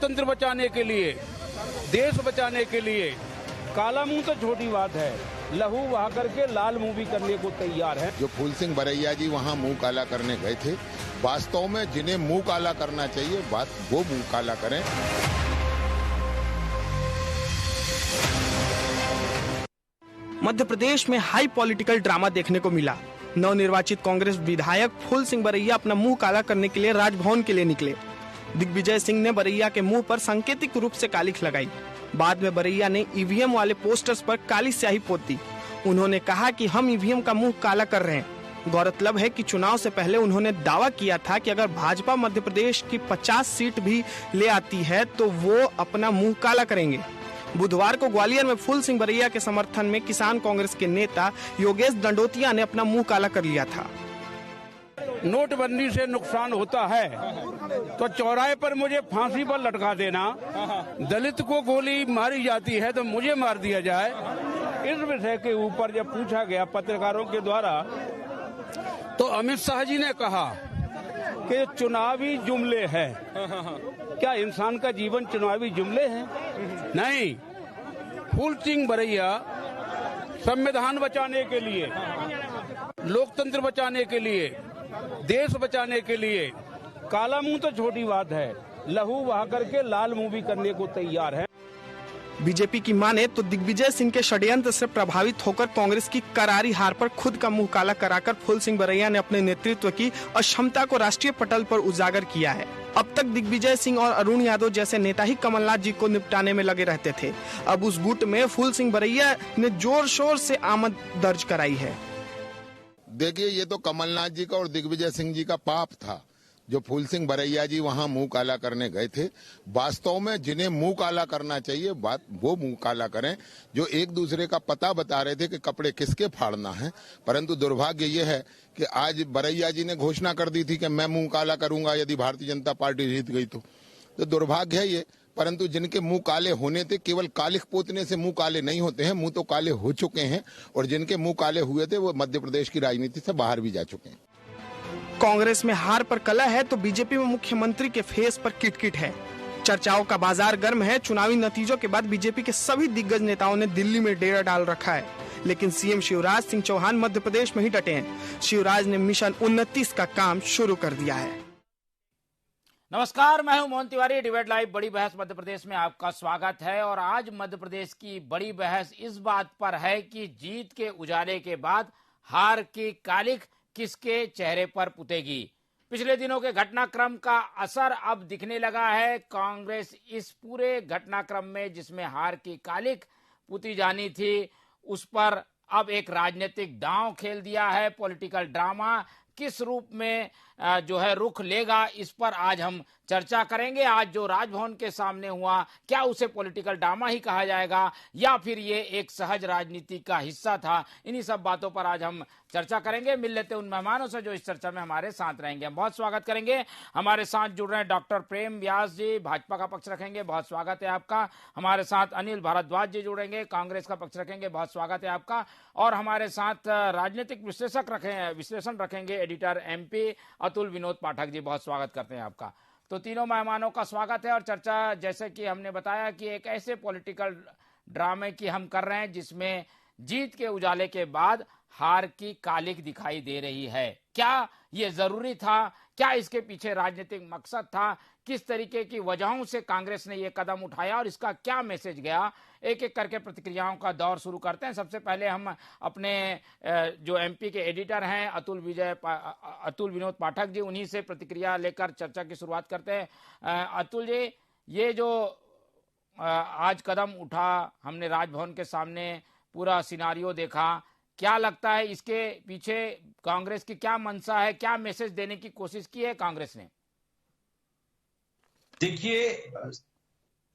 लोकतंत्र बचाने के लिए, देश बचाने के लिए काला मुंह तो छोटी बात है, लहू बहा करके लाल मुंह भी करने को तैयार है। जो फूल सिंह बरैया जी वहां मुंह काला करने गए थे, वास्तव में जिन्हें मुंह काला करना चाहिए वो मुंह काला करें। मध्य प्रदेश में हाई पॉलिटिकल ड्रामा देखने को मिला। नवनिर्वाचित कांग्रेस विधायक फूल सिंह बरैया अपना मुंह काला करने के लिए राजभवन के लिए निकले। दिग्विजय सिंह ने बरैया के मुंह पर सांकेतिक रूप से कालिख लगाई। बाद में बरैया ने ईवीएम वाले पोस्टर्स पर काली स्याही पोत दी। उन्होंने कहा कि हम ईवीएम का मुंह काला कर रहे हैं। गौरतलब है कि चुनाव से पहले उन्होंने दावा किया था कि अगर भाजपा मध्य प्रदेश की 50 सीट भी ले आती है तो वो अपना मुंह काला करेंगे। बुधवार को ग्वालियर में फूल सिंह बरैया के समर्थन में किसान कांग्रेस के नेता योगेश दंडोतिया ने अपना मुंह काला कर लिया था। नोटबंदी से नुकसान होता है तो चौराहे पर मुझे फांसी पर लटका देना, दलित को गोली मारी जाती है तो मुझे मार दिया जाए, इस विषय के ऊपर जब पूछा गया पत्रकारों के द्वारा तो अमित शाह जी ने कहा कि चुनावी जुमले है। क्या इंसान का जीवन चुनावी जुमले हैं? नहीं। फूल सिंह बरैया संविधान बचाने के लिए, लोकतंत्र बचाने के लिए, देश बचाने के लिए काला मुंह तो छोटी बात है, लहू बहा करके लाल मुंह भी करने को तैयार है। बीजेपी की माने तो दिग्विजय सिंह के षड्यंत्र से प्रभावित होकर कांग्रेस की करारी हार पर खुद का मुंह काला कराकर फूल सिंह बरैया ने अपने नेतृत्व की अक्षमता को राष्ट्रीय पटल पर उजागर किया है। अब तक दिग्विजय सिंह और अरुण यादव जैसे नेता ही कमलनाथ जी को निपटाने में लगे रहते थे। अब उस गुट में फूल सिंह बरैया ने जोर शोर से आमद दर्ज कराई है। देखिए, ये तो कमलनाथ जी का और दिग्विजय सिंह जी का पाप था। जो फूल सिंह बरैया जी वहां मुंह काला करने गए थे, वास्तव में जिन्हें मुंह काला करना चाहिए वो मुंह काला करें। जो एक दूसरे का पता बता रहे थे कि कपड़े किसके फाड़ना है, परंतु दुर्भाग्य ये है कि आज बरैया जी ने घोषणा कर दी थी कि मैं मुंह काला करूंगा यदि भारतीय जनता पार्टी जीत गई तो दुर्भाग्य है ये। परंतु जिनके मुंह काले होने थे, केवल कालिख पोतने से मुंह काले नहीं होते हैं, मुंह तो काले हो चुके हैं, और जिनके मुंह काले हुए थे वो मध्य प्रदेश की राजनीति से बाहर भी जा चुके हैं। कांग्रेस में हार पर कलह है तो बीजेपी में मुख्यमंत्री के फेस पर किटकिट है। चर्चाओं का बाजार गर्म है। चुनावी नतीजों के बाद बीजेपी के सभी दिग्गज नेताओं ने दिल्ली में डेरा डाल रखा है, लेकिन सीएम शिवराज सिंह चौहान मध्य प्रदेश में ही डटे हैं। शिवराज ने मिशन 29 का काम शुरू कर दिया है। नमस्कार, मैं हूं मोहन तिवारी। डिबेट लाइव बड़ी बहस मध्य प्रदेश में आपका स्वागत है। और आज मध्य प्रदेश की बड़ी बहस इस बात पर है कि जीत के उजाले के बाद हार की कालिख किसके चेहरे पर पुतेगी। पिछले दिनों के घटनाक्रम का असर अब दिखने लगा है। कांग्रेस इस पूरे घटनाक्रम में जिसमें हार की कालिख पुती जानी थी, उस पर अब एक राजनीतिक दांव खेल दिया है। पॉलिटिकल ड्रामा किस रूप में जो है रुख लेगा, इस पर आज हम चर्चा करेंगे। आज जो राजभवन के सामने हुआ, क्या उसे पॉलिटिकल ड्रामा ही कहा जाएगा या फिर ये एक सहज राजनीति का हिस्सा था? इन्हीं सब बातों पर आज हम चर्चा करेंगे। मिल लेते उन मेहमानों से जो इस चर्चा में हमारे साथ रहेंगे। हम बहुत स्वागत करेंगे। हमारे साथ जुड़ रहे हैं डॉक्टर प्रेम व्यास जी, भाजपा का पक्ष रखेंगे, बहुत स्वागत है आपका। हमारे साथ अनिल भारद्वाज जी जुड़ेंगे, कांग्रेस का पक्ष रखेंगे, बहुत स्वागत है आपका। और हमारे साथ राजनीतिक विश्लेषण रखेंगे एडिटर एमपी अतुल विनोद पाठक जी, बहुत स्वागत करते हैं आपका। तो तीनों मेहमानों का स्वागत है। और चर्चा जैसे कि हमने बताया कि एक ऐसे पॉलिटिकल ड्रामे की हम कर रहे हैं जिसमें जीत के उजाले के बाद हार की कालिख दिखाई दे रही है। क्या ये जरूरी था? क्या इसके पीछे राजनीतिक मकसद था? किस तरीके की वजहों से कांग्रेस ने ये कदम उठाया और इसका क्या मैसेज गया? एक एक करके प्रतिक्रियाओं का दौर शुरू करते हैं। सबसे पहले हम अपने जो एमपी के एडिटर हैं अतुल विनोद पाठक जी, उन्हीं से प्रतिक्रिया लेकर चर्चा की शुरुआत करते हैं। अतुल जी, ये जो आज कदम उठा, हमने राजभवन के सामने पूरा सिनारियो देखा, क्या लगता है इसके पीछे कांग्रेस की क्या मंशा है? क्या मैसेज देने की कोशिश की है कांग्रेस ने? देखिए,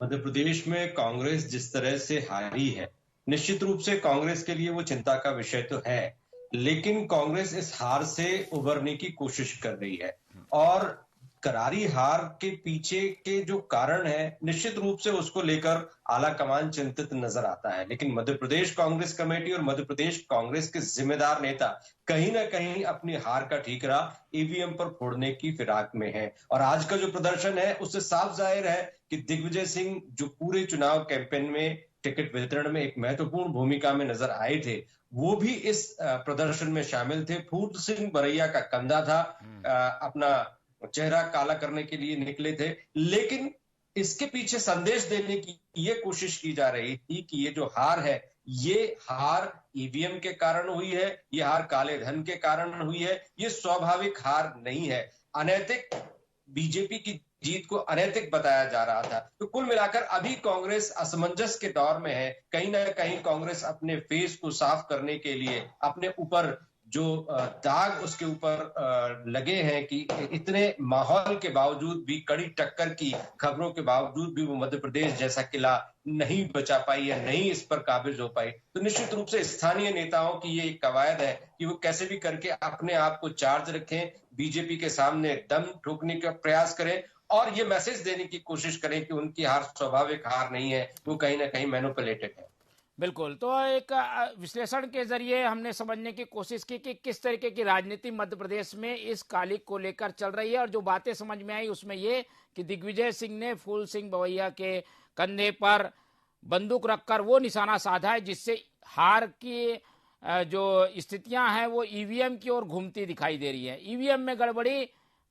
मध्य प्रदेश में कांग्रेस जिस तरह से हारी है, निश्चित रूप से कांग्रेस के लिए वो चिंता का विषय तो है, लेकिन कांग्रेस इस हार से उबरने की कोशिश कर रही है। और करारी हार के पीछे के जो कारण है, निश्चित रूप से उसको लेकर आला कमान चिंतित नजर आता है। लेकिन मध्य प्रदेश कांग्रेस कमेटी और मध्य प्रदेश कांग्रेस के जिम्मेदार नेता कहीं ना कहीं अपनी हार का ठीकरा ईवीएम पर फोड़ने की फिराक में है। और आज का जो प्रदर्शन है उससे साफ जाहिर है कि दिग्विजय सिंह जो पूरे चुनाव कैंपेन में टिकट वितरण में एक महत्वपूर्ण भूमिका में नजर आए थे, वो भी इस प्रदर्शन में शामिल थे। फूल सिंह बरैया का कंधा था, अपना चेहरा काला करने के लिए निकले थे, लेकिन इसके पीछे संदेश देने की ये कोशिश की जा रही थी कि ये जो हार है, ये हार ईवीएम के कारण हुई है, ये हार काले धन के कारण हुई है, ये स्वाभाविक हार नहीं है। अनैतिक बीजेपी की जीत को अनैतिक बताया जा रहा था। तो कुल मिलाकर अभी कांग्रेस असमंजस के दौर में है। कहीं ना कहीं कांग्रेस अपने फेस को साफ करने के लिए अपने ऊपर जो दाग उसके ऊपर लगे हैं कि इतने माहौल के बावजूद भी, कड़ी टक्कर की खबरों के बावजूद भी वो मध्य प्रदेश जैसा किला नहीं बचा पाई या नहीं इस पर काबिज हो पाई। तो निश्चित रूप से स्थानीय नेताओं की ये एक कवायद है कि वो कैसे भी करके अपने आप को चार्ज रखें, बीजेपी के सामने दम ठोकने का प्रयास करें और ये मैसेज देने की कोशिश करें कि उनकी हार स्वाभाविक हार नहीं है, वो कहीं ना कहीं मैनिपुलेटेड है। बिल्कुल। तो एक विश्लेषण के जरिए हमने समझने की कोशिश की कि किस तरीके की राजनीति मध्य प्रदेश में इस कालिक को लेकर चल रही है, और जो बातें समझ में आई उसमें ये कि दिग्विजय सिंह ने फूल सिंह बवैया के कंधे पर बंदूक रखकर वो निशाना साधा है जिससे हार की जो स्थितियां हैं वो ईवीएम की ओर घूमती दिखाई दे रही है। ईवीएम में गड़बड़ी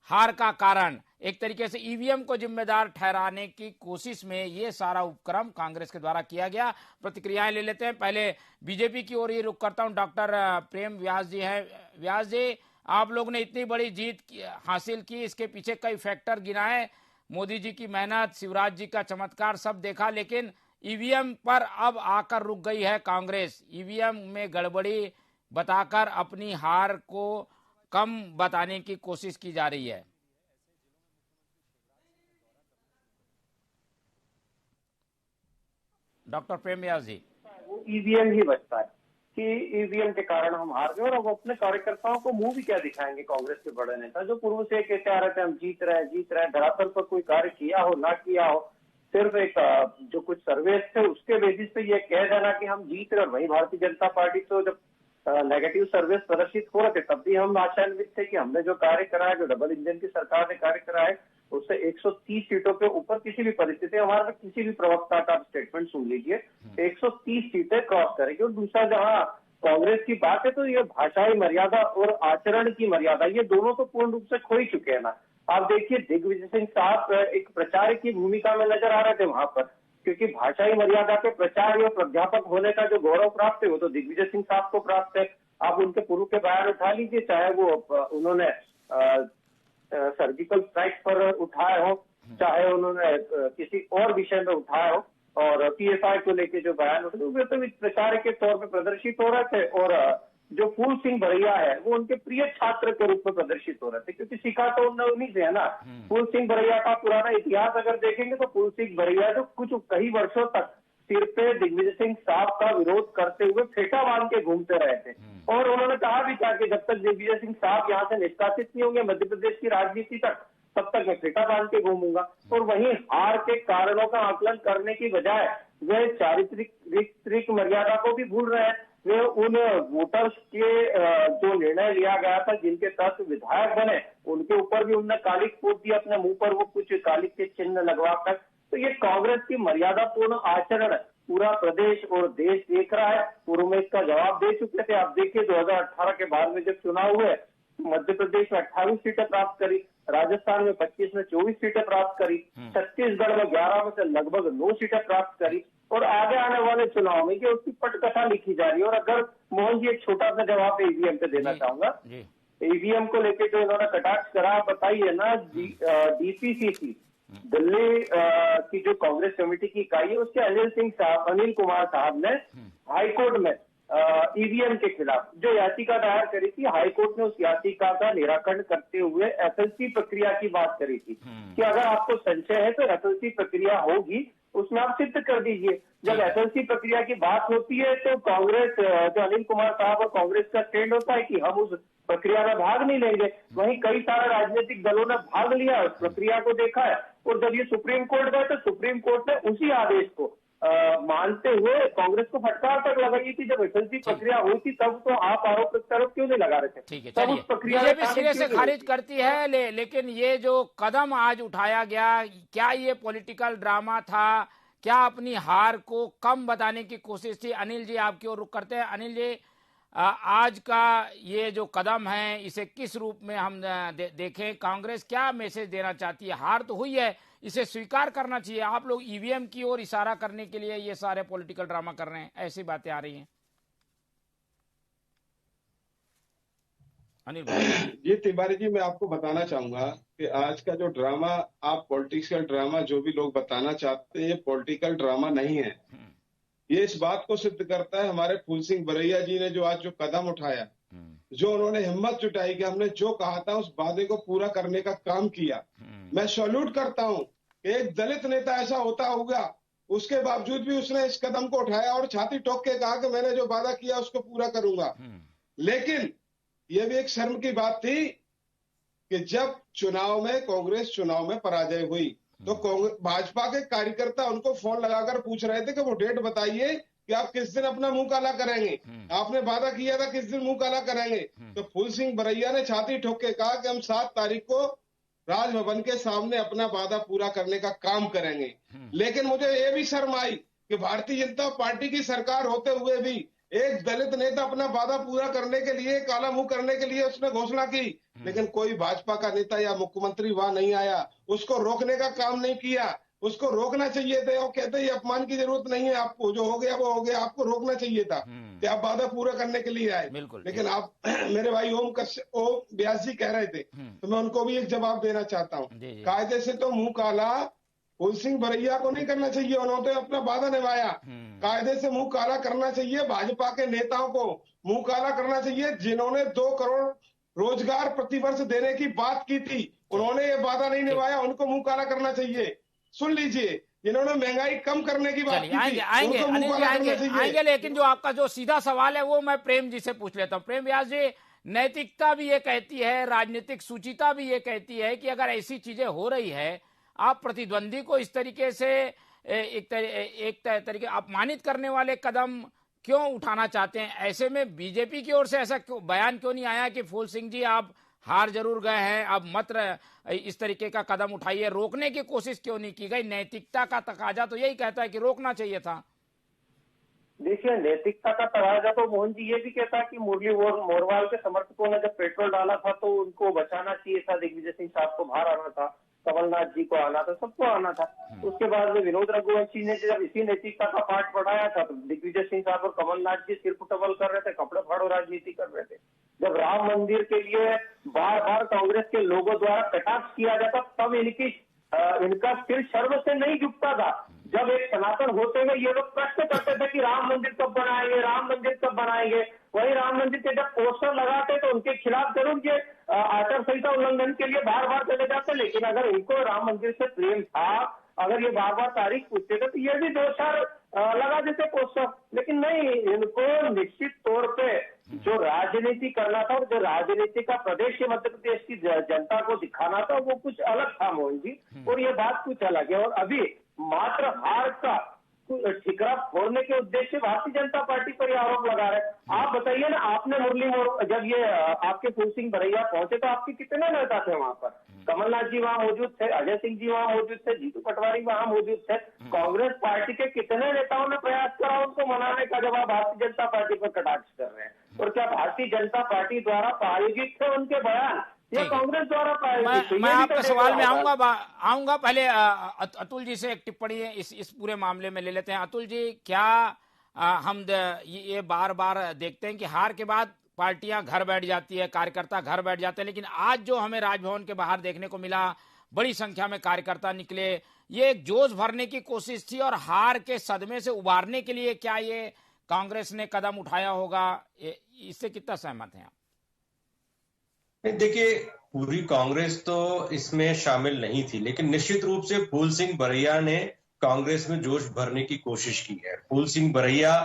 हार का कारण, एक तरीके से ईवीएम को जिम्मेदार ठहराने की कोशिश में ये सारा उपक्रम कांग्रेस के द्वारा किया गया। प्रतिक्रियाएं ले लेते हैं। पहले बीजेपी की ओर ये रुख करता हूं, डॉक्टर प्रेम व्यास जी हैं। व्यास जी, आप लोग ने इतनी बड़ी जीत हासिल की, इसके पीछे कई फैक्टर गिनाए, मोदी जी की मेहनत, शिवराज जी का चमत्कार, सब देखा, लेकिन ईवीएम पर अब आकर रुक गई है कांग्रेस। ईवीएम में गड़बड़ी बताकर अपनी हार को कम बताने की कोशिश की जा रही है। डॉक्टर प्रेम व्यास जी, वो ईवीएम ही बचता है कि ईवीएम के कारण हम हार गए, और अब अपने कार्यकर्ताओं को मुंह भी क्या दिखाएंगे कांग्रेस के बड़े नेता जो पूर्व से कहते आ रहे थे हम जीत रहे हैं, धरातल पर कोई कार्य किया हो ना किया हो, सिर्फ एक जो कुछ सर्वे थे उसके बेसिस पे ये कह देना कि हम जीत रहे। वहीं भारतीय जनता पार्टी तो जब नेगेटिव सर्विस प्रदर्शित हो रहे थे तब भी हम आशान्वित थे कि हमने जो कार्य करा है, जो डबल इंजन की सरकार ने कार्य करा है, उससे 130 सीटों के ऊपर किसी भी परिस्थिति, हमारे किसी भी प्रवक्ता का स्टेटमेंट सुन लीजिए, 130 सीटें क्रॉस करेगी। और दूसरा, जहां कांग्रेस की बात है तो ये भाषाई मर्यादा और आचरण की मर्यादा, ये दोनों तो पूर्ण रूप से खो ही चुके हैं ना। आप देखिए, दिग्विजय सिंह साहब एक प्रचारक की भूमिका में नजर आ रहे थे वहां पर, क्योंकि भाषाई मर्यादा के प्रचार और प्राध्यापक होने का जो गौरव प्राप्त है वो तो दिग्विजय सिंह साहब को प्राप्त है। आप उनके पूर्व के बयान उठा लीजिए, चाहे वो उन्होंने सर्जिकल स्ट्राइक पर उठाए हो, चाहे उन्होंने किसी और विषय में उठाए हो, और पीएफआई को लेके जो बयान उठे वे तो प्रचार के तौर पर प्रदर्शित हो रहे थे। और जो फूल सिंह बरैया है वो उनके प्रिय छात्र के रूप में प्रदर्शित हो रहे थे, क्योंकि सीखा तो उन्हीं से है ना। फूल सिंह बरैया का पुराना इतिहास अगर देखेंगे तो फूल सिंह बरैया जो कुछ कई वर्षों तक सिर पे दिग्विजय सिंह साहब का विरोध करते हुए फेटा बांध के घूमते रहे थे, और उन्होंने कहा भी था कि जब तक दिग्विजय सिंह साहब यहाँ से निष्कासित नहीं होंगे मध्य प्रदेश की राजनीति तक, तब तक मैं फेटा बांध के घूमूंगा। और वहीं हार के कारणों का आकलन करने की बजाय वे चारित्रिक मर्यादा को भी भूल रहे हैं। वे उन वोटर्स के जो निर्णय लिया गया था जिनके तहत विधायक बने, उनके ऊपर भी उन्होंने कालिक पोत दिया, अपने मुंह पर वो कुछ कालिक के चिन्ह लगवाकर। तो ये कांग्रेस की मर्यादापूर्ण आचरण पूरा प्रदेश और देश देख रहा है। पूर्व में इसका जवाब दे चुके थे। आप देखिए 2018 के बाद में जब चुनाव हुए, मध्य प्रदेश में 28 सीटें प्राप्त करी, राजस्थान में 25 में 24 सीटें प्राप्त करी, छत्तीसगढ़ में 11 में से लगभग 9 सीटें प्राप्त करी, और आगे आने वाले चुनाव में ये उसकी पटकथा लिखी जा रही है। और अगर मोहन जी एक छोटा सा जवाब ईवीएम पे देना चाहूंगा, ईवीएम को लेकर जो इन्होंने कटाक्ष करा, बताइए ना, डीपीसीसी दिल्ली की जो कांग्रेस कमेटी की इकाई है उसके अनिल कुमार साहब ने हाईकोर्ट में ईवीएम के खिलाफ जो याचिका दायर करी थी, हाईकोर्ट ने उस याचिका का निराकरण करते हुए एसएलसी प्रक्रिया की बात करी थी कि अगर आपको संशय है तो एसएलसी प्रक्रिया होगी, उसमें आप सिद्ध कर दीजिए। जब एसएलसी प्रक्रिया की बात होती है तो कांग्रेस, जो अनिल कुमार साहब और कांग्रेस का ट्रेंड होता है कि हम उस प्रक्रिया में भाग नहीं लेंगे। वहीं कई सारे राजनीतिक दलों ने भाग लिया, उस प्रक्रिया को देखा है, और जब ये सुप्रीम कोर्ट गए तो सुप्रीम कोर्ट ने उसी आदेश को मानते हुए कांग्रेस को फटकार तक लगाई थी। जब एसएलसी प्रक्रिया हुई थी तब तो आप आरोप प्रत्यारोप क्यों नहीं लगा रहे थे? ठीक है, तब उस प्रक्रिया में बीजेपी सिरे से खारिज करती है, लेकिन ये जो कदम आज उठाया गया, क्या ये पॉलिटिकल ड्रामा था? क्या अपनी हार को कम बताने की कोशिश थी? अनिल जी, आपकी ओर रुख करते हैं। अनिल जी, आज का ये जो कदम है इसे किस रूप में हम देखें? कांग्रेस क्या मैसेज देना चाहती है? हार तो हुई है, इसे स्वीकार करना चाहिए। आप लोग ईवीएम की ओर इशारा करने के लिए ये सारे पॉलिटिकल ड्रामा कर रहे हैं, ऐसी बातें आ रही हैं। अनिल जी तिवारी जी, मैं आपको बताना चाहूंगा कि आज का जो ड्रामा, आप पॉलिटिकल ड्रामा जो भी लोग बताना चाहते हैं, ये पॉलिटिकल ड्रामा नहीं है। ये इस बात को सिद्ध करता है हमारे फूल सिंह बरैया जी ने जो आज जो कदम उठाया, जो उन्होंने हिम्मत जुटाई कि हमने जो कहा था उस वादे को पूरा करने का काम किया। मैं सैल्यूट करता हूं। एक दलित नेता ऐसा होता होगा, उसके बावजूद भी उसने इस कदम को उठाया और छाती ठोक के कहा कि मैंने जो वादा किया उसको पूरा करूंगा। लेकिन यह भी एक शर्म की बात थी कि जब चुनाव में, कांग्रेस चुनाव में पराजय हुई तो भाजपा के कार्यकर्ता उनको फोन लगाकर पूछ रहे थे कि वो डेट बताइए कि आप किस दिन अपना मुंह काला करेंगे, आपने वादा किया था किस दिन मुंह काला करेंगे। तो फूल सिंह बरैया ने छाती ठोक के कहा कि हम 7 तारीख को राजभवन के सामने अपना वादा पूरा करने का काम करेंगे। लेकिन मुझे ये भी शर्म आई कि भारतीय जनता पार्टी की सरकार होते हुए भी एक दलित नेता अपना वादा पूरा करने के लिए, काला मुंह करने के लिए उसने घोषणा की, लेकिन कोई भाजपा का नेता या मुख्यमंत्री वहां नहीं आया, उसको रोकने का काम नहीं किया। उसको रोकना चाहिए था। वो कहते हैं अपमान की जरूरत नहीं है आपको, जो हो गया वो हो गया, आपको रोकना चाहिए था कि आप वादा पूरा करने के लिए आए। लेकिन आप मेरे भाई ओम व्यास जी कह रहे थे, तो मैं उनको भी एक जवाब देना चाहता हूँ। कायदे से तो मुंह काला फूल सिंह बरैया को नहीं करना चाहिए, उन्होंने अपना वादा निभाया। कायदे से मुंह काला करना चाहिए भाजपा के नेताओं को, मुंह काला करना चाहिए जिन्होंने 2 करोड़ रोजगार प्रतिवर्ष देने की बात की थी, उन्होंने ये वादा नहीं निभाया, उनको मुंह काला करना चाहिए। सुन लीजिए, जिन्होंने महंगाई कम करने की बात की थी, उनको मुंह काला करना चाहिए। आएंगे, लेकिन जो आपका जो सीधा सवाल है वो मैं प्रेम जी से पूछ लेता हूँ। प्रेम व्यास जी, नैतिकता भी ये कहती है, राजनीतिक सुचिता भी ये कहती है कि अगर ऐसी चीजें हो रही है, आप प्रतिद्वंदी को इस तरीके से एक तरीके अपमानित करने वाले कदम क्यों उठाना चाहते हैं? ऐसे में बीजेपी की ओर से ऐसा बयान क्यों नहीं आया कि फूल सिंह जी आप हार जरूर गए हैं, अब मत इस तरीके का कदम उठाइए? रोकने की कोशिश क्यों नहीं की गई? नैतिकता का तकाजा तो यही कहता है कि रोकना चाहिए था। देखिए, नैतिकता का तकाजा तो मोहन जी ये भी कहता है कि मुरली मोरवाल के समर्थकों ने जब पेट्रोल डाला था तो उनको बचाना चाहिए था, दिग्विजय सिंह साहब को बाहर आना था, कमलनाथ जी को आना था, सबको आना था। उसके बाद में विनोद रघुवंशी ने जब इसी नैतिकता का पाठ पढ़ाया था तो दिग्विजय सिंह साहब और कमलनाथ जी सिर टबल कर रहे थे, कपड़े फाड़ो राजनीति कर रहे थे। जब राम मंदिर के लिए बार बार कांग्रेस के लोगों द्वारा कटाक्ष किया जाता तब इनका सिर शर्म से नहीं झुकता था। जब एक सनातन होते हुए ये लोग प्रश्न करते थे कि राम मंदिर कब बनाएंगे, राम मंदिर कब बनाएंगे, वही राम मंदिर के जब पोस्टर लगाते तो उनके खिलाफ जरूर ये आचार संहिता उल्लंघन के लिए बार बार चले जाते। लेकिन अगर इनको राम मंदिर से प्रेम था, अगर ये बार बार तारीख पूछते थे तो ये भी 2 चार लगा देते पोस्टर। लेकिन नहीं, इनको निश्चित तौर पे जो राजनीति करना था, जो राजनीति का प्रदेश के मध्य प्रदेश की जनता को दिखाना था, वो कुछ अलग था मोहन जी, और ये बात कुछ अलग है। और अभी मात्र हार का ठिकरा फोड़ने के उद्देश्य से भारतीय जनता पार्टी पर यह आरोप लगा रहे हैं। आप बताइए ना, आपने जब ये आपके फूल सिंह बरैया पहुंचे तो आपके कितने नेता थे वहां पर? कमलनाथ जी वहां मौजूद थे, अजय सिंह जी वहां मौजूद थे, जीतू पटवारी वहां मौजूद थे। कांग्रेस पार्टी के कितने नेताओं ने प्रयास करा उनको मनाने का, जब आप भारतीय जनता पार्टी पर कटाक्ष कर रहे हैं? और क्या भारतीय जनता पार्टी द्वारा प्रायोजित थे उनके बयान या कांग्रेस द्वारा प्रायोजित? मैं आपके सवाल में आऊंगा। पहले अतुल जी से एक टिप्पणी इस पूरे मामले में ले लेते हैं। अतुल जी, क्या हम ये बार बार देखते हैं कि हार के बाद पार्टियां घर बैठ जाती है, कार्यकर्ता घर बैठ जाते हैं, लेकिन आज जो हमें राजभवन के बाहर देखने को मिला, बड़ी संख्या में कार्यकर्ता निकले, ये एक जोश भरने की कोशिश थी और हार के सदमे से उबारने के लिए क्या ये कांग्रेस ने कदम उठाया होगा? इससे कितना सहमत हैं आप? देखिए, पूरी कांग्रेस तो इसमें शामिल नहीं थी, लेकिन निश्चित रूप से फूल सिंह बरैया ने कांग्रेस में जोश भरने की कोशिश की है। फूल सिंह बरैया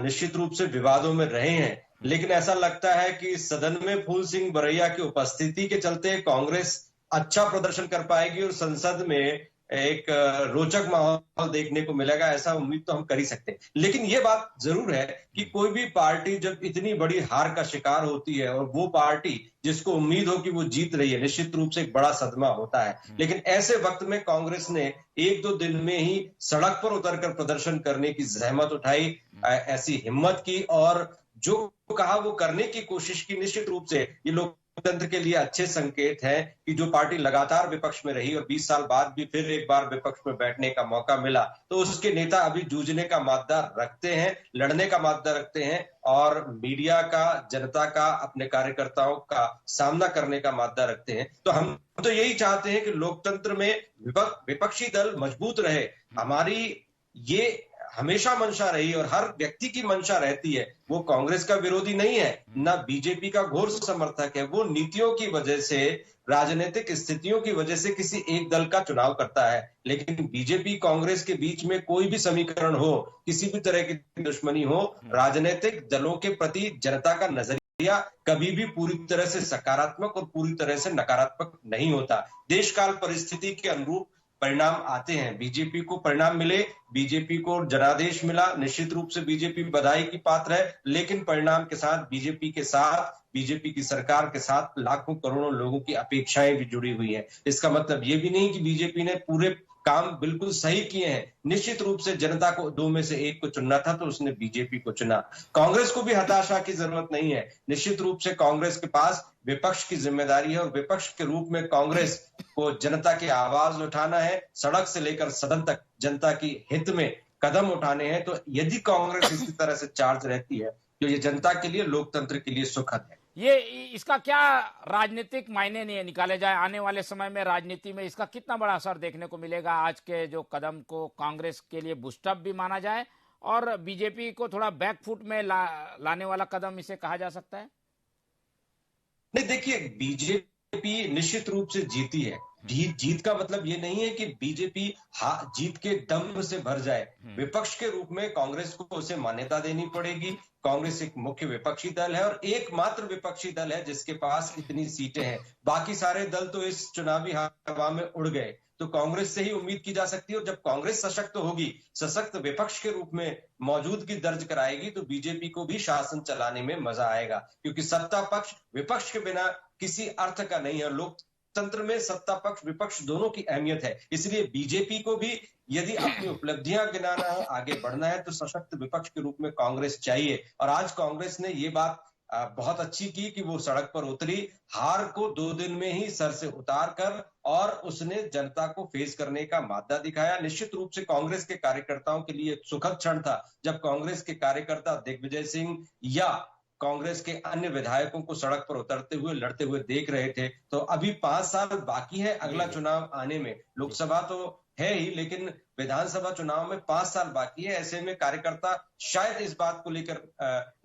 निश्चित रूप से विवादों में रहे हैं, लेकिन ऐसा लगता है कि सदन में फूल सिंह बरैया की उपस्थिति के चलते कांग्रेस अच्छा प्रदर्शन कर पाएगी और संसद में एक रोचक माहौल देखने को मिलेगा, ऐसा उम्मीद तो हम कर ही सकते हैं। लेकिन ये बात जरूर है कि कोई भी पार्टी जब इतनी बड़ी हार का शिकार होती है और वो पार्टी जिसको उम्मीद हो कि वो जीत रही है, निश्चित रूप से एक बड़ा सदमा होता है। लेकिन ऐसे वक्त में कांग्रेस ने 1-2 दिन में ही सड़क पर उतरकर प्रदर्शन करने की जहमत उठाई, ऐसी हिम्मत की और जो कहा वो करने की कोशिश की। निश्चित रूप से ये लोकतंत्र के लिए अच्छे संकेत है कि जो पार्टी लगातार विपक्ष में रही और 20 साल बाद भी फिर एक बार विपक्ष में बैठने का मौका मिला, तो उसके नेता अभी जूझने का मादा रखते हैं, लड़ने का मादा रखते हैं और मीडिया का, जनता का, अपने कार्यकर्ताओं का सामना करने का मादा रखते हैं। तो हम तो यही चाहते हैं कि लोकतंत्र में विपक्षी दल मजबूत रहे। हमारी ये हमेशा मंशा रही और हर व्यक्ति की मंशा रहती है। वो कांग्रेस का विरोधी नहीं है, ना बीजेपी का घोर समर्थक है। वो नीतियों की वजह से, राजनीतिक स्थितियों की वजह से किसी एक दल का चुनाव करता है। लेकिन बीजेपी कांग्रेस के बीच में कोई भी समीकरण हो, किसी भी तरह की दुश्मनी हो, राजनीतिक दलों के प्रति जनता का नजरिया कभी भी पूरी तरह से सकारात्मक और पूरी तरह से नकारात्मक नहीं होता। देशकाल परिस्थिति के अनुरूप परिणाम आते हैं। बीजेपी को परिणाम मिले, बीजेपी को जनादेश मिला, निश्चित रूप से बीजेपी बधाई की पात्र है। लेकिन परिणाम के साथ बीजेपी के साथ, बीजेपी की सरकार के साथ लाखों करोड़ों लोगों की अपेक्षाएं भी जुड़ी हुई है। इसका मतलब ये भी नहीं कि बीजेपी ने पूरे काम बिल्कुल सही किए हैं। निश्चित रूप से जनता को 2 में से 1 को चुनना था तो उसने बीजेपी को चुना। कांग्रेस को भी हताशा की जरूरत नहीं है। निश्चित रूप से कांग्रेस के पास विपक्ष की जिम्मेदारी है और विपक्ष के रूप में कांग्रेस को जनता की आवाज उठाना है, सड़क से लेकर सदन तक जनता की हित में कदम उठाने हैं। तो यदि कांग्रेस इसी तरह से चार्ज रहती है तो ये जनता के लिए, लोकतंत्र के लिए सुखद है। ये इसका क्या राजनीतिक मायने नहीं निकाले जाए आने वाले समय में, राजनीति में इसका कितना बड़ा असर देखने को मिलेगा? आज के जो कदम को कांग्रेस के लिए बूस्टअप भी माना जाए और बीजेपी को थोड़ा बैकफुट में लाने वाला कदम इसे कहा जा सकता है? नहीं, देखिए, बीजेपी निश्चित रूप से जीती है। जीत का मतलब ये नहीं है कि बीजेपी जीत के दम से भर जाए। विपक्ष के रूप में कांग्रेस को उसे मान्यता देनी पड़ेगी। कांग्रेस एक मुख्य विपक्षी दल है और एकमात्र विपक्षी दल है जिसके पास इतनी सीटें हैं। बाकी सारे दल तो इस चुनावी हवा में उड़ गए। तो कांग्रेस से ही उम्मीद की जा सकती है और जब कांग्रेस सशक्त होगी, सशक्त विपक्ष के रूप में मौजूदगी दर्ज कराएगी, तो बीजेपी को भी शासन चलाने में मजा आएगा। क्योंकि सत्ता पक्ष विपक्ष के बिना किसी अर्थ का नहीं है। लोकतंत्र में सत्ता पक्ष विपक्ष दोनों की अहमियत है। इसलिए बीजेपी को भी यदि अपनी उपलब्धियां गिनाना है, आगे बढ़ना है, तो सशक्त विपक्ष के रूप में कांग्रेस चाहिए। और आज कांग्रेस ने ये बात बहुत अच्छी की कि वो सड़क पर उतरी, हार को 2 दिन में ही सर से उतार कर, और उसने जनता को फेस करने का मादा दिखाया। निश्चित रूप से कांग्रेस के कार्यकर्ताओं के लिए एक सुखद क्षण था जब कांग्रेस के कार्यकर्ता दिग्विजय सिंह या कांग्रेस के अन्य विधायकों को सड़क पर उतरते हुए, लड़ते हुए देख रहे थे। तो अभी 5 साल बाकी है अगला चुनाव आने में। लोकसभा तो है ही, लेकिन विधानसभा चुनाव में 5 साल बाकी है। ऐसे में कार्यकर्ता शायद इस बात को लेकर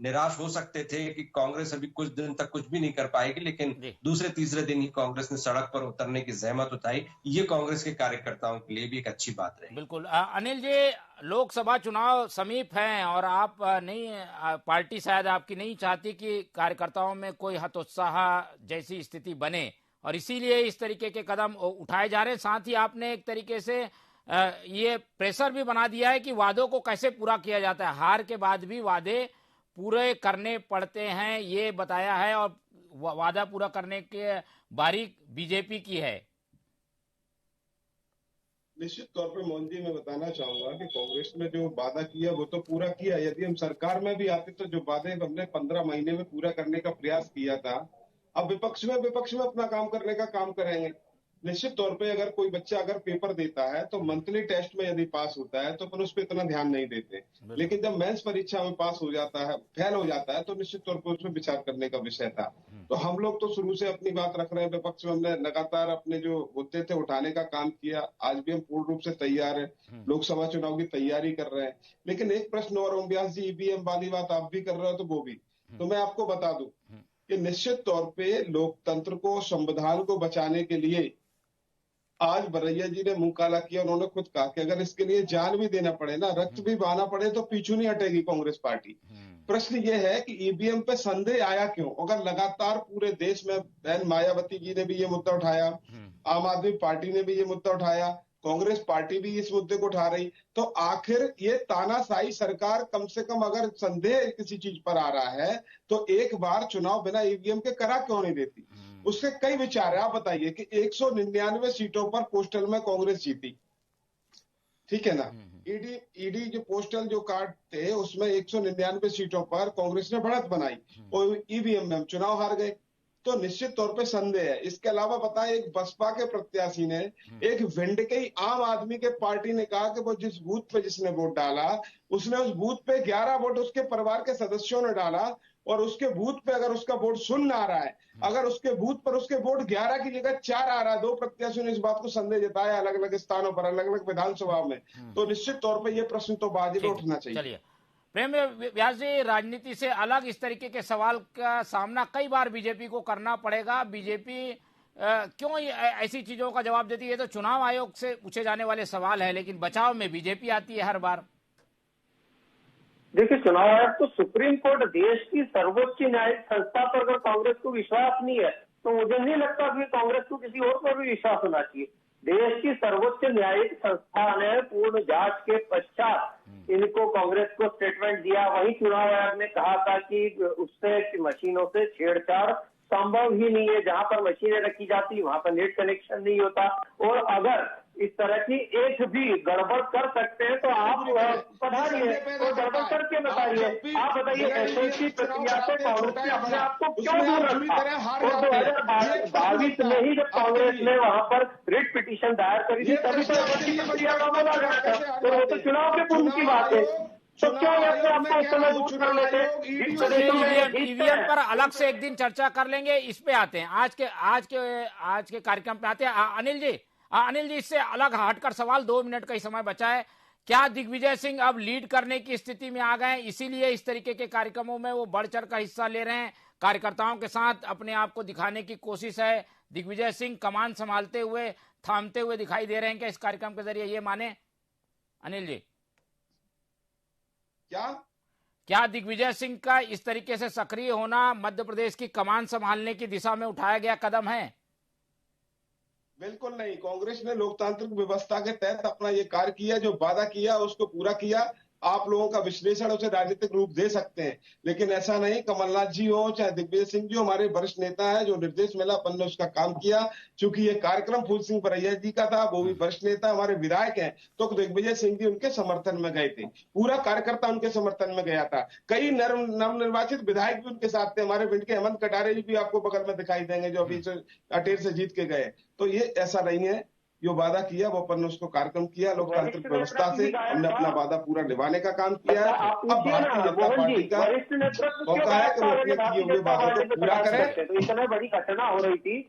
निराश हो सकते थे कि कांग्रेस अभी कुछ दिन तक कुछ भी नहीं कर पाएगी, लेकिन दूसरे तीसरे दिन ही कांग्रेस ने सड़क पर उतरने की जहमत उठाई। ये कांग्रेस के कार्यकर्ताओं के लिए भी एक अच्छी बात रही। बिल्कुल। अनिल जी, लोकसभा चुनाव समीप हैं और आप पार्टी शायद आपकी नहीं चाहती कि कार्यकर्ताओं में कोई हतोत्साह जैसी स्थिति बने और इसीलिए इस तरीके के कदम उठाए जा रहे हैं। साथ ही आपने एक तरीके से ये प्रेशर भी बना दिया है कि वादों को कैसे पूरा किया जाता है, हार के बाद भी वादे पूरे करने पड़ते हैं, ये बताया है और वादा पूरा करने के बारीक बीजेपी की है। निश्चित तौर पर मोहन जी, मैं बताना चाहूंगा कि कांग्रेस ने जो वादा किया वो तो पूरा किया। यदि हम सरकार में भी आते तो जो वादे हमने 15 महीने में पूरा करने का प्रयास किया था, अब विपक्ष में अपना काम करने का काम करेंगे। निश्चित तौर पे अगर कोई बच्चा अगर पेपर देता है तो मंथली टेस्ट में यदि पास होता है तो अपन उस पर इतना ध्यान नहीं देते, लेकिन जब मेंस परीक्षा में पास हो जाता है, फेल हो जाता है, तो निश्चित तौर पर उसमें विचार करने का विषय था। तो हम लोग तो शुरू से अपनी बात रख रहे हैं। विपक्ष में हमने लगातार अपने जो मुद्दे थे उठाने का काम किया। आज भी हम पूर्ण रूप से तैयार है, लोकसभा चुनाव की तैयारी कर रहे हैं। लेकिन एक प्रश्न और, ओम व्यास जी, ईवीएम वाली बात आप भी कर रहे हो तो वो भी तो मैं आपको बता दूं कि निश्चित तौर पे लोकतंत्र को, संविधान को बचाने के लिए आज बरैया जी ने मुंह काला किया। उन्होंने खुद कहा कि अगर इसके लिए जान भी देना पड़े ना, रक्त भी बहाना पड़े, तो पीछू नहीं हटेगी कांग्रेस पार्टी। प्रश्न ये है कि ईवीएम पे संदेह आया क्यों? अगर लगातार पूरे देश में बहन मायावती जी ने भी ये मुद्दा उठाया, आम आदमी पार्टी ने भी ये मुद्दा उठाया, कांग्रेस पार्टी भी इस मुद्दे को उठा रही, तो आखिर ये तानाशाही सरकार कम से कम अगर संदेह किसी चीज पर आ रहा है तो एक बार चुनाव बिना ईवीएम के करा क्यों नहीं देती? उसके कई विचार है। आप बताइए कि 199 सीटों पर पोस्टल में कांग्रेस जीती, ठीक है ना। ईडी जो पोस्टल जो कार्ड थे उसमें 199 सीटों पर कांग्रेस ने बढ़त बनाई और ईवीएम में हम चुनाव हार गए, तो निश्चित तौर पे संदेह है। इसके अलावा बताएं, एक बसपा के प्रत्याशी ने, एक भिंड के ही आम आदमी के पार्टी ने कहा कि वो जिस बूथ पे जिसने वोट डाला उसने उस बूथ पे 11 वोट उसके परिवार के सदस्यों ने डाला, और उसके बूथ पे अगर उसका वोट शून्य आ रहा है, अगर उसके बूथ पर उसके वोट 11 की जगह 4 आ रहा है, 2 प्रत्याशियों ने इस बात को संदेह जताया अलग अलग स्थानों पर, अलग अलग विधानसभा में, तो निश्चित तौर पर यह प्रश्न तो बाजिब उठना चाहिए। चलिए प्रेम व्यास जी, राजनीति से अलग इस तरीके के सवाल का सामना कई बार बीजेपी को करना पड़ेगा। बीजेपी क्यों ऐसी चीजों का जवाब देती है? तो चुनाव आयोग से पूछे जाने वाले सवाल है, लेकिन बचाव में बीजेपी आती है हर बार। देखिए, चुनाव आयोग तो सुप्रीम कोर्ट, देश की सर्वोच्च न्यायिक संस्था पर अगर कांग्रेस को विश्वास नहीं है तो मुझे नहीं लगता कि कांग्रेस को किसी और पर भी विश्वास होना चाहिए। देश की सर्वोच्च न्यायिक संस्था ने पूर्ण जांच के पश्चात इनको कांग्रेस को स्टेटमेंट दिया। वहीं चुनाव आयोग ने कहा था कि उससे मशीनों से छेड़छाड़ संभव ही नहीं है। जहां पर मशीनें रखी जाती वहां पर नेट कनेक्शन नहीं होता, और अगर इस तरह की एक भी गड़बड़ कर सकते हैं तो आप पधारिए और गड़बड़ करके बताइए। आप बताइए, एसएससी प्रक्रिया से कांग्रेस ने अपने आप को क्यों दूर रखा? और 2022 में ही जब कांग्रेस ने वहां पर रिट पिटीशन दायर करी थी तभी तो एसएससी प्रक्रिया का अमल आ गया था, तो वो तो चुनाव के पूर्व की बात है। तो क्यों अपने आपको उस समय दूर कर लेते? ईवीएम पर अलग से एक दिन चर्चा कर लेंगे। इस पे आते हैं, आज के कार्यक्रम पे आते हैं। अनिल जी, इससे अलग हटकर सवाल, 2 मिनट का ही समय बचा है। क्या दिग्विजय सिंह अब लीड करने की स्थिति में आ गए, इसीलिए इस तरीके के कार्यक्रमों में वो बढ़ चढ़ कर हिस्सा ले रहे हैं, कार्यकर्ताओं के साथ अपने आप को दिखाने की कोशिश है? दिग्विजय सिंह कमान संभालते हुए, थामते हुए दिखाई दे रहे हैं क्या इस कार्यक्रम के जरिए, ये माने अनिल जी? क्या दिग्विजय सिंह का इस तरीके से सक्रिय होना मध्य प्रदेश की कमान संभालने की दिशा में उठाया गया कदम है? बिल्कुल नहीं। कांग्रेस ने लोकतांत्रिक व्यवस्था के तहत अपना ये कार्य किया, जो वादा किया उसको पूरा किया। आप लोगों का विश्लेषण उसे राजनीतिक रूप दे सकते हैं, लेकिन ऐसा नहीं। कमलनाथ जी हो चाहे दिग्विजय सिंह जी, हमारे वरिष्ठ नेता है, जो निर्देश मिला अपन ने उसका काम किया। चूंकि ये कार्यक्रम फूल सिंह बरैया जी का था, वो भी वरिष्ठ नेता हमारे विधायक हैं, तो दिग्विजय सिंह जी उनके समर्थन में गए थे, पूरा कार्यकर्ता उनके समर्थन में गया था। कई नवनिर्वाचित विधायक भी उनके साथ थे। हमारे भिंड के हेमंत कटारे जी भी आपको बगल में दिखाई देंगे, जो अभी अटेर से जीत के गए। तो ये ऐसा नहीं है, जो वादा किया वो अपन ने उसको कार्यक्रम किया। लोकतांत्रिक व्यवस्था से हमने अपना वादा पूरा निभाने का काम किया है। अब भारतीय जनता पार्टी का मौका है कि वो अपने किए हुए वादों को पूरा करें। तो इतने बड़ी घटना हो रही थी।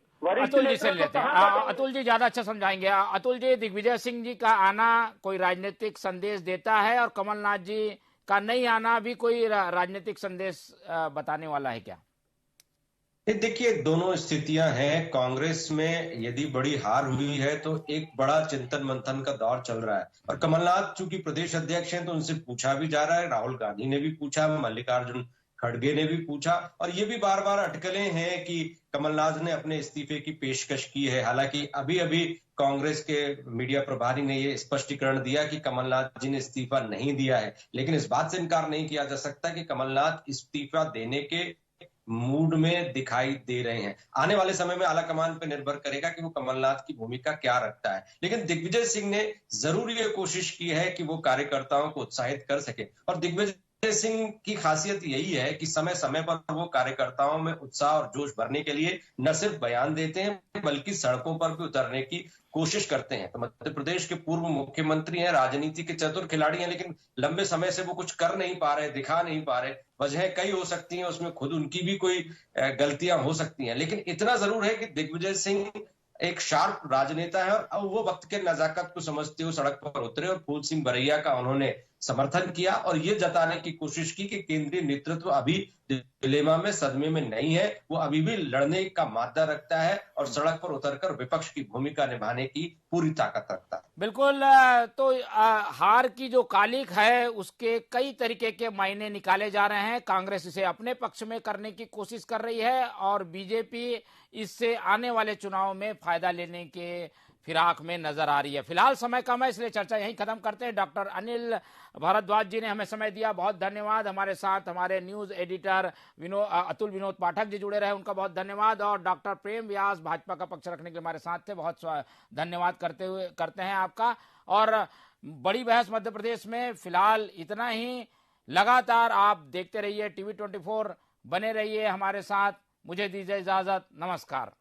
अतुल जी से लेते हैं, अतुल जी ज्यादा अच्छा समझाएंगे। अतुल जी, दिग्विजय सिंह जी का आना कोई राजनीतिक संदेश देता है, और कमलनाथ जी का नहीं आना भी कोई राजनीतिक संदेश बताने वाला है क्या? देखिए, दोनों स्थितियां हैं। कांग्रेस में यदि बड़ी हार हुई है तो एक बड़ा चिंतन मंथन का दौर चल रहा है, और कमलनाथ चूंकि प्रदेश अध्यक्ष हैं तो उनसे पूछा भी जा रहा है। राहुल गांधी ने भी पूछा, मल्लिकार्जुन खड़गे ने भी पूछा, और ये भी बार बार अटकलें हैं कि कमलनाथ ने अपने इस्तीफे की पेशकश की है। हालांकि अभी अभी कांग्रेस के मीडिया प्रभारी ने ये स्पष्टीकरण दिया कि कमलनाथ जी ने इस्तीफा नहीं दिया है, लेकिन इस बात से इनकार नहीं किया जा सकता कि कमलनाथ इस्तीफा देने के मूड में दिखाई दे रहे हैं। आने वाले समय में आलाकमान पे निर्भर करेगा कि वो कमलनाथ की भूमिका क्या रखता है, लेकिन दिग्विजय सिंह ने जरूर ये कोशिश की है कि वो कार्यकर्ताओं को उत्साहित कर सके। और दिग्विजय सिंह की खासियत यही है कि समय समय पर वो कार्यकर्ताओं में उत्साह और जोश भरने के लिए न सिर्फ बयान देते हैं बल्कि सड़कों पर भी उतरने की कोशिश करते हैं। तो मध्य प्रदेश के पूर्व मुख्यमंत्री हैं, राजनीति के चतुर खिलाड़ी हैं, लेकिन लंबे समय से वो कुछ कर नहीं पा रहे, दिखा नहीं पा रहे। वजह कई हो सकती हैं, उसमें खुद उनकी भी कोई गलतियां हो सकती हैं, लेकिन इतना जरूर है कि दिग्विजय सिंह एक शार्प राजनेता है, और अब वो वक्त के नजाकत को समझते हुए सड़क पर उतरे और फूल सिंह बरैया का उन्होंने समर्थन किया और ये जताने की कोशिश की कि केंद्रीय नेतृत्व अभी डिलेमा में, सदमे में नहीं है, वो अभी भी लड़ने का मादा रखता है और सड़क पर उतरकर विपक्ष की भूमिका निभाने की पूरी ताकत रखता है। बिल्कुल। तो हार की जो कालिक है उसके कई तरीके के मायने निकाले जा रहे हैं। कांग्रेस इसे अपने पक्ष में करने की कोशिश कर रही है और बीजेपी इससे आने वाले चुनाव में फायदा लेने के फिराक में नजर आ रही है। फिलहाल समय कम है, इसलिए चर्चा यहीं खत्म करते हैं। डॉक्टर अनिल भारद्वाज जी ने हमें समय दिया, बहुत धन्यवाद। हमारे साथ हमारे न्यूज एडिटर अतुल विनोद पाठक जी जुड़े रहे, उनका बहुत धन्यवाद। और डॉक्टर प्रेम व्यास भाजपा का पक्ष रखने के लिए हमारे साथ थे, बहुत धन्यवाद करते हैं आपका। और बड़ी बहस मध्य प्रदेश में फिलहाल इतना ही। लगातार आप देखते रहिए TV24, बने रहिए हमारे साथ। मुझे दीजिए इजाजत, नमस्कार।